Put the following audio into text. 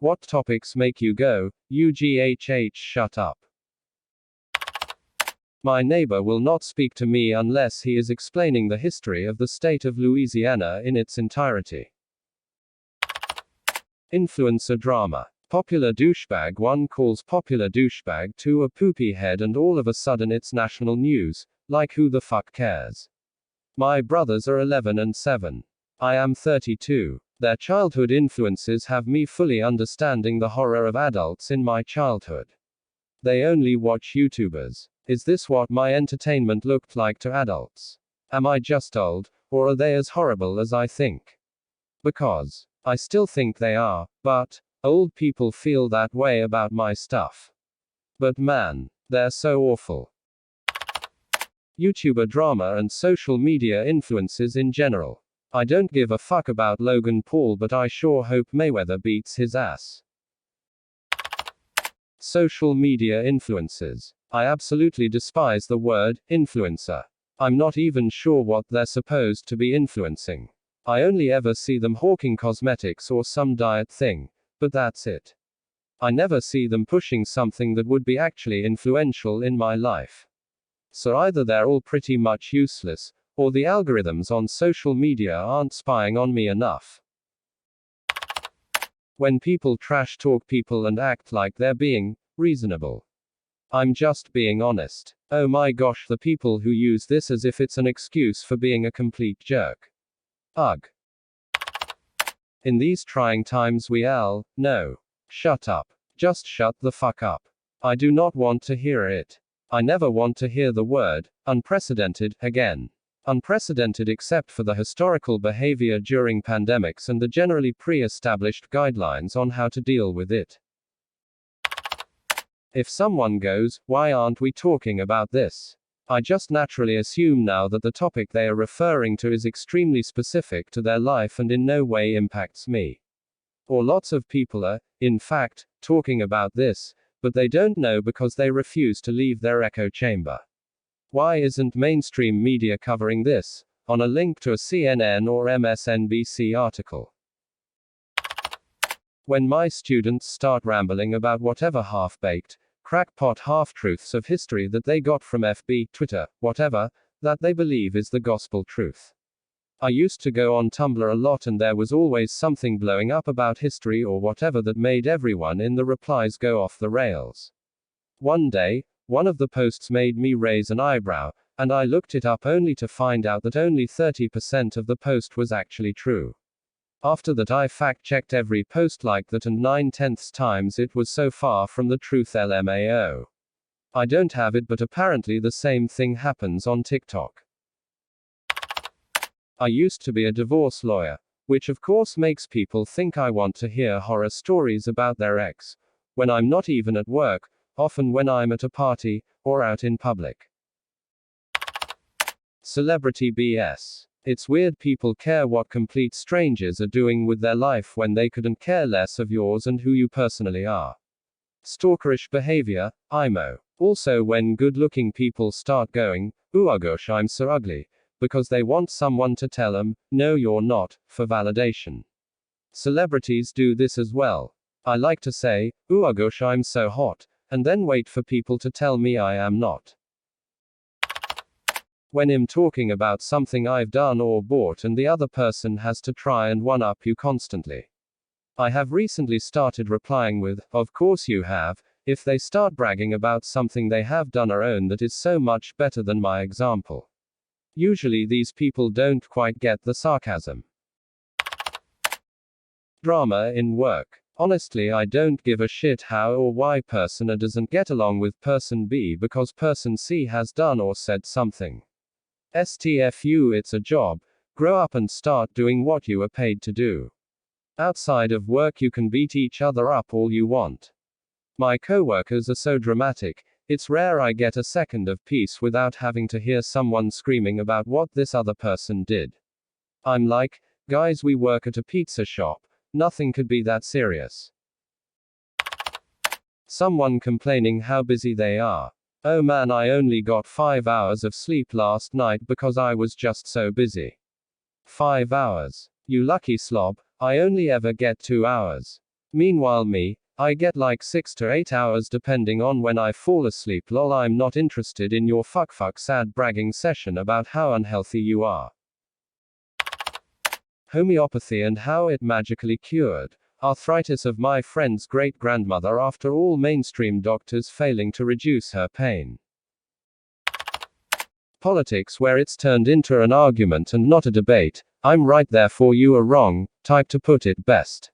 What topics make you go, UGHH shut up? My neighbor will not speak to me unless he is explaining the history of the state of Louisiana in its entirety. Influencer drama. Popular douchebag 1 calls popular douchebag 2 a poopy head and all of a sudden it's national news, like who the fuck cares? My brothers are 11 and 7. I am 32. Their childhood influences have me fully understanding the horror of adults in my childhood. They only watch YouTubers. Is this what my entertainment looked like to adults? Am I just old, or are they as horrible as I think? Because I still think they are, but old people feel that way about my stuff. But man, they're so awful. YouTuber drama and social media influences in general. I don't give a fuck about Logan Paul, but I sure hope Mayweather beats his ass. Social media influences. I absolutely despise the word influencer. I'm not even sure what they're supposed to be influencing. I only ever see them hawking cosmetics or some diet thing, but that's it. I never see them pushing something that would be actually influential in my life. So either they're all pretty much useless, or the algorithms on social media aren't spying on me enough. When people trash talk people and act like they're being reasonable. I'm just being honest. Oh my gosh, the people who use this as if it's an excuse for being a complete jerk. Ugh. In these trying times we all know. Shut up. Just shut the fuck up. I do not want to hear it. I never want to hear the word unprecedented again. Unprecedented except for the historical behavior during pandemics and the generally pre-established guidelines on how to deal with it. If someone goes, why aren't we talking about this? I just naturally assume now that the topic they are referring to is extremely specific to their life and in no way impacts me. Or lots of people are, in fact, talking about this, but they don't know because they refuse to leave their echo chamber. Why isn't mainstream media covering this? On a link to a CNN or MSNBC article. When my students start rambling about whatever half-baked, crackpot half-truths of history that they got from FB, Twitter, whatever, that they believe is the gospel truth. I used to go on Tumblr a lot and there was always something blowing up about history or whatever that made everyone in the replies go off the rails. One day, one of the posts made me raise an eyebrow, and I looked it up only to find out that only 30% of the post was actually true. After that I fact-checked every post like that and 9/10 times it was so far from the truth LMAO. I don't have it, but apparently the same thing happens on TikTok. I used to be a divorce lawyer, which of course makes people think I want to hear horror stories about their ex, when I'm not even at work, often when I'm at a party, or out in public. Celebrity BS. It's weird people care what complete strangers are doing with their life when they couldn't care less of yours and who you personally are. Stalkerish behavior, IMO. Also when good-looking people start going, ooh gosh I'm so ugly, because they want someone to tell them, no you're not, for validation. Celebrities do this as well. I like to say, ooh gosh I'm so hot, and then wait for people to tell me I am not. When I'm talking about something I've done or bought and the other person has to try and one-up you constantly. I have recently started replying with, of course you have, if they start bragging about something they have done or own that is so much better than my example. Usually these people don't quite get the sarcasm. Drama in work. Honestly, I don't give a shit how or why person A doesn't get along with person B because person C has done or said something. STFU, it's a job. Grow up and start doing what you are paid to do. Outside of work you can beat each other up all you want. My coworkers are so dramatic, it's rare I get a second of peace without having to hear someone screaming about what this other person did. I'm like, guys, we work at a pizza shop. Nothing could be that serious. Someone complaining how busy they are. Oh man, I only got 5 hours of sleep last night because I was just so busy. 5 hours. You lucky slob, I only ever get 2 hours. Meanwhile me, I get like 6 to 8 hours depending on when I fall asleep. Lol, I'm not interested in your fuck sad bragging session about how unhealthy you are. Homeopathy and how it magically cured arthritis of my friend's great-grandmother after all mainstream doctors failing to reduce her pain. Politics where it's turned into an argument and not a debate. I'm right therefore you are wrong, type to put it best.